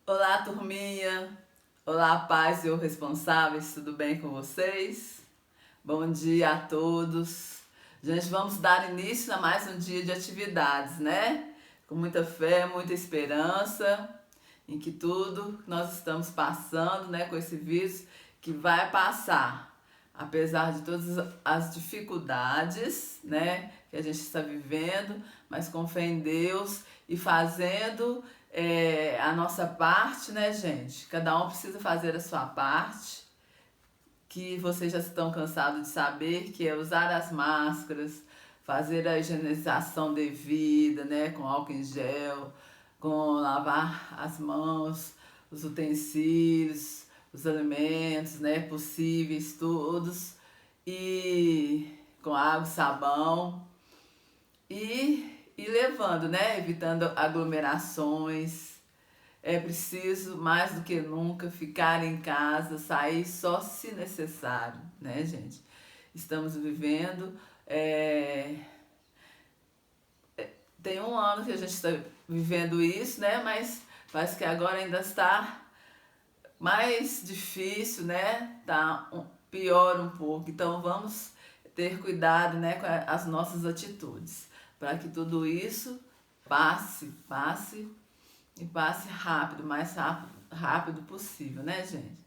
Olá, turminha! Olá, pais e responsáveis, tudo bem com vocês? Bom dia a todos! Gente, vamos dar início a mais um dia de atividades, né? Com muita fé, muita esperança em que tudo que nós estamos passando, né, com esse vírus, que vai passar. Apesar de todas as dificuldades, né, que a gente está vivendo, mas com fé em Deus e fazendo a nossa parte, né, gente? Cada um precisa fazer a sua parte, que vocês já estão cansados de saber, que é usar as máscaras, fazer a higienização devida, né, com álcool em gel, com lavar as mãos, os utensílios, os alimentos, né, possíveis, todos, e com água e sabão, e levando, né, evitando aglomerações. É preciso, mais do que nunca, ficar em casa, sair só se necessário, né, gente? Estamos vivendo. Tem um ano que a gente está vivendo isso, né? Mas parece que agora ainda está mais difícil, né? Tá pior um pouco. Então vamos ter cuidado, né, com as nossas atitudes, para que tudo isso passe e passe rápido, mais rápido possível, né, gente?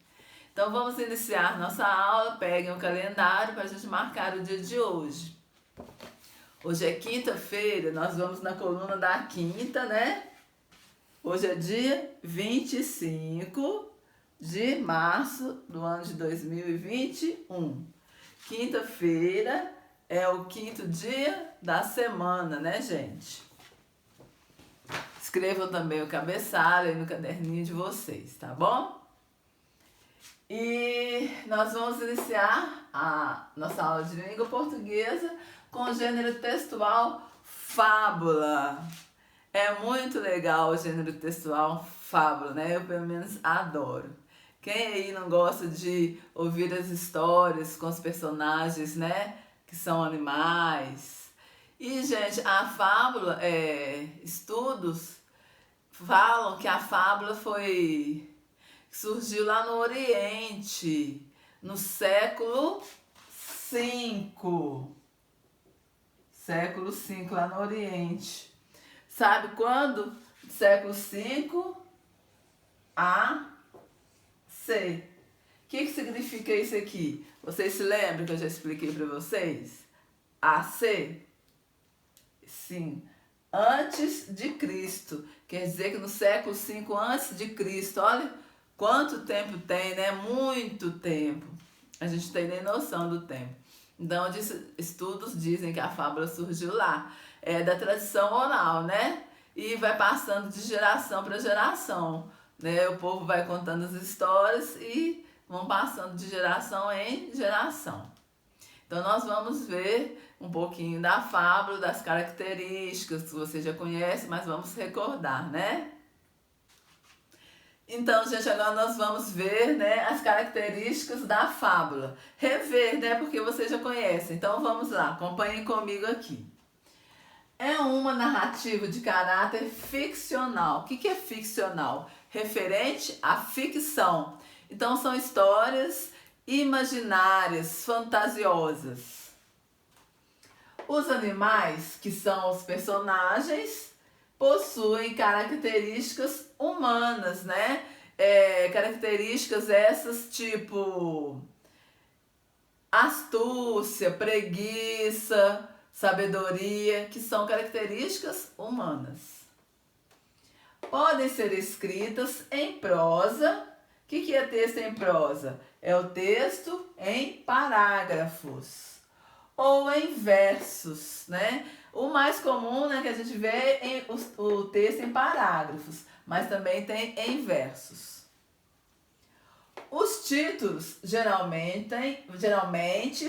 Então vamos iniciar nossa aula. Peguem o calendário para a gente marcar o dia de hoje. Hoje é quinta-feira, nós vamos na coluna da quinta, né? Hoje é dia 25 de março do ano de 2021. Quinta-feira é o quinto dia da semana, né, gente? Escrevam também o cabeçalho aí no caderninho de vocês, tá bom? E nós vamos iniciar a nossa aula de língua portuguesa com o gênero textual fábula. É muito legal o gênero textual fábula, né? Eu pelo menos adoro. Quem aí não gosta de ouvir as histórias com os personagens, né? Que são animais. E, gente, a fábula, estudos falam que a fábula surgiu lá no Oriente, no século V. Século V, lá no Oriente. Sabe quando? Século V a C. O que significa isso aqui? Vocês se lembram que eu já expliquei para vocês? AC? Sim. Antes de Cristo. Quer dizer que no século V antes de Cristo. Olha quanto tempo tem, né? Muito tempo. A gente não tem nem noção do tempo. Então, estudos dizem que a fábula surgiu lá. É da tradição oral, né? E vai passando de geração para geração, né? O povo vai contando as histórias e vão passando de geração em geração. Então, nós vamos ver um pouquinho da fábula, das características que você já conhece, mas vamos recordar, né? Então, gente, agora nós vamos ver, né, as características da fábula. Rever, né, porque você já conhece. Então, vamos lá, acompanhem comigo aqui. É uma narrativa de caráter ficcional. O que é ficcional? Referente à ficção. Então, são histórias imaginárias, fantasiosas. Os animais, que são os personagens, possuem características humanas, né? Características essas tipo astúcia, preguiça, sabedoria, que são características humanas. Podem ser escritas em prosa. O que é texto em prosa? É o texto em parágrafos ou em versos, né? O mais comum, né, que a gente vê é o texto em parágrafos, mas também tem em versos. Os títulos geralmente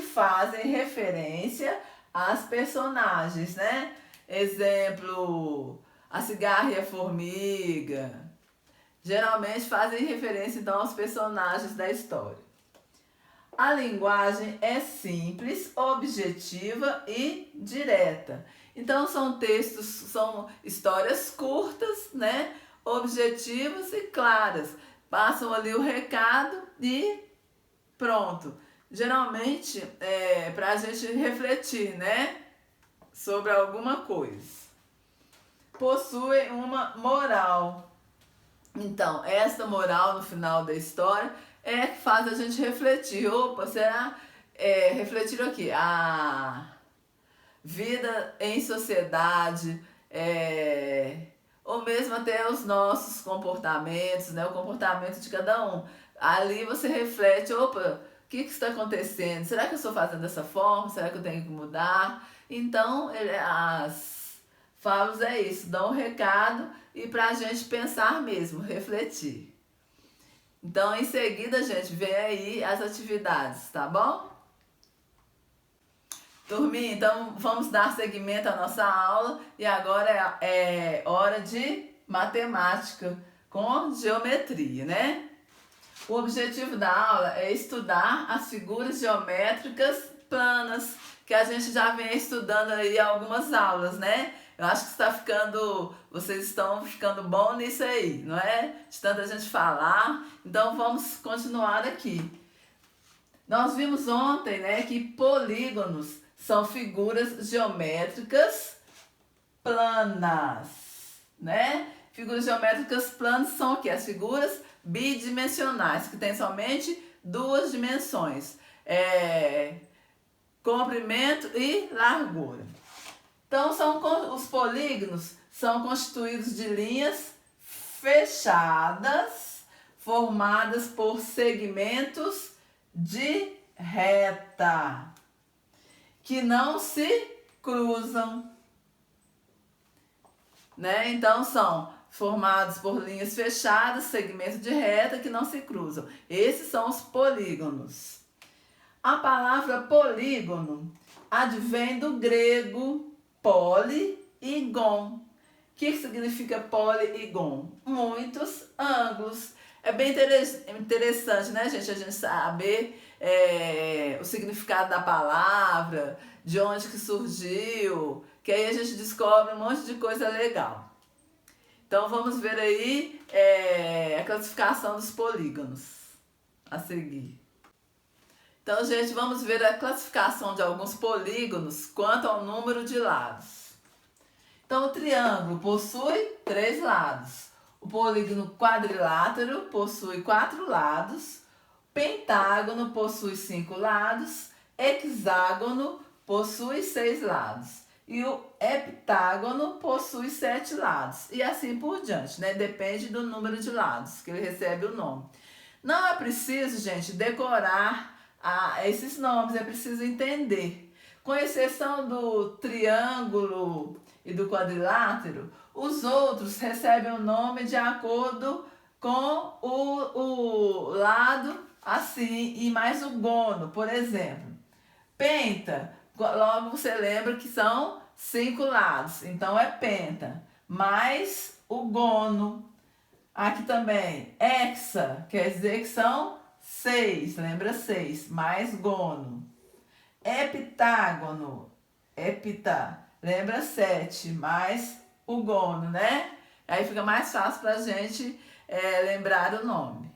fazem referência às personagens, né? Exemplo, a cigarra e a formiga. Geralmente fazem referência, então, aos personagens da história. A linguagem é simples, objetiva e direta. Então são textos, são histórias curtas, né? Objetivas e claras. Passam ali o recado e pronto. Geralmente é para a gente refletir, né? Sobre alguma coisa. Possui uma moral. Então, essa moral no final da história é que faz a gente refletir. Opa, será? Refletir o quê? A vida em sociedade, ou mesmo até os nossos comportamentos, né? O comportamento de cada um. Ali você reflete, opa, o que está acontecendo? Será que eu estou fazendo dessa forma? Será que eu tenho que mudar? Então, as fábulas é isso, dão um recado e para a gente pensar mesmo, refletir. Então, em seguida, gente, vem aí as atividades, tá bom? Turminha, então vamos dar seguimento à nossa aula e agora é hora de matemática com geometria, né? O objetivo da aula é estudar as figuras geométricas planas, que a gente já vem estudando aí algumas aulas, né? Eu acho que vocês estão ficando bom nisso aí, não é? De tanta gente falar. Então vamos continuar aqui. Nós vimos ontem, né, que polígonos são figuras geométricas planas, né? Figuras geométricas planas são o quê? As figuras bidimensionais, que tem somente duas dimensões, comprimento e largura. Então, os polígonos são constituídos de linhas fechadas, formadas por segmentos de reta, que não se cruzam, né? Então, são formados por linhas fechadas, segmentos de reta que não se cruzam. Esses são os polígonos. A palavra polígono advém do grego poli e gon. O que significa poli e gon? Muitos ângulos. É bem interessante, né, gente, a gente saber o significado da palavra, de onde que surgiu, que aí a gente descobre um monte de coisa legal. Então vamos ver aí a classificação dos polígonos a seguir. Então, gente, vamos ver a classificação de alguns polígonos quanto ao número de lados. Então, o triângulo possui 3 lados. O polígono quadrilátero possui 4 lados. Pentágono possui 5 lados. Hexágono possui 6 lados. E o heptágono possui 7 lados. E assim por diante, né? Depende do número de lados que ele recebe o nome. Não é preciso, gente, decorar esses nomes, é preciso entender. Com exceção do triângulo e do quadrilátero, os outros recebem o nome de acordo com o lado assim, e mais o gono, por exemplo. Penta, logo você lembra que são 5 lados, então é penta, mais o gono. Aqui também, hexa, quer dizer que são 6, lembra 6, mais gono. Heptágono, lembra 7, mais o gono, né? Aí fica mais fácil pra gente lembrar o nome.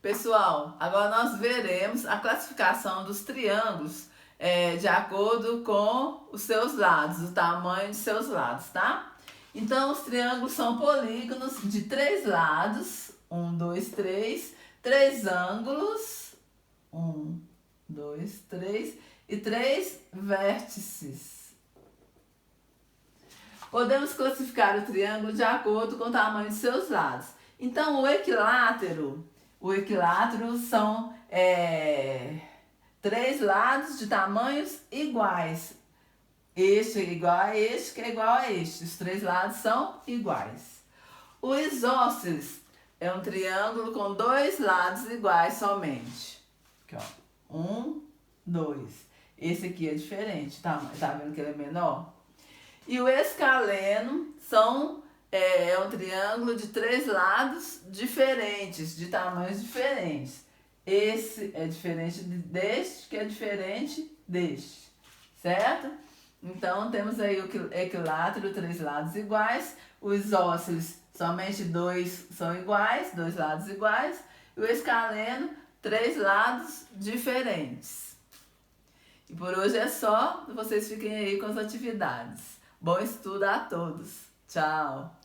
Pessoal, agora nós veremos a classificação dos triângulos de acordo com os seus lados, o tamanho de seus lados, tá? Então, os triângulos são polígonos de 3 lados, 1, 2, 3, 3 ângulos, 1, 2, 3, e 3 vértices. Podemos classificar o triângulo de acordo com o tamanho de seus lados. Então, o equilátero são 3 lados de tamanhos iguais. Este é igual a este, que é igual a este. Os 3 lados são iguais. O isósceles é um triângulo com 2 lados iguais somente. Aqui, ó. 1, 2. Esse aqui é diferente, tá vendo que ele é menor? E o escaleno é um triângulo de 3 lados diferentes, de tamanhos diferentes. Esse é diferente deste, que é diferente deste, certo? Então, temos aí o equilátero, 3 lados iguais. O isósceles, somente 2 são iguais, 2 lados iguais. E o escaleno, 3 lados diferentes. E por hoje é só. Vocês fiquem aí com as atividades. Bom estudo a todos. Tchau!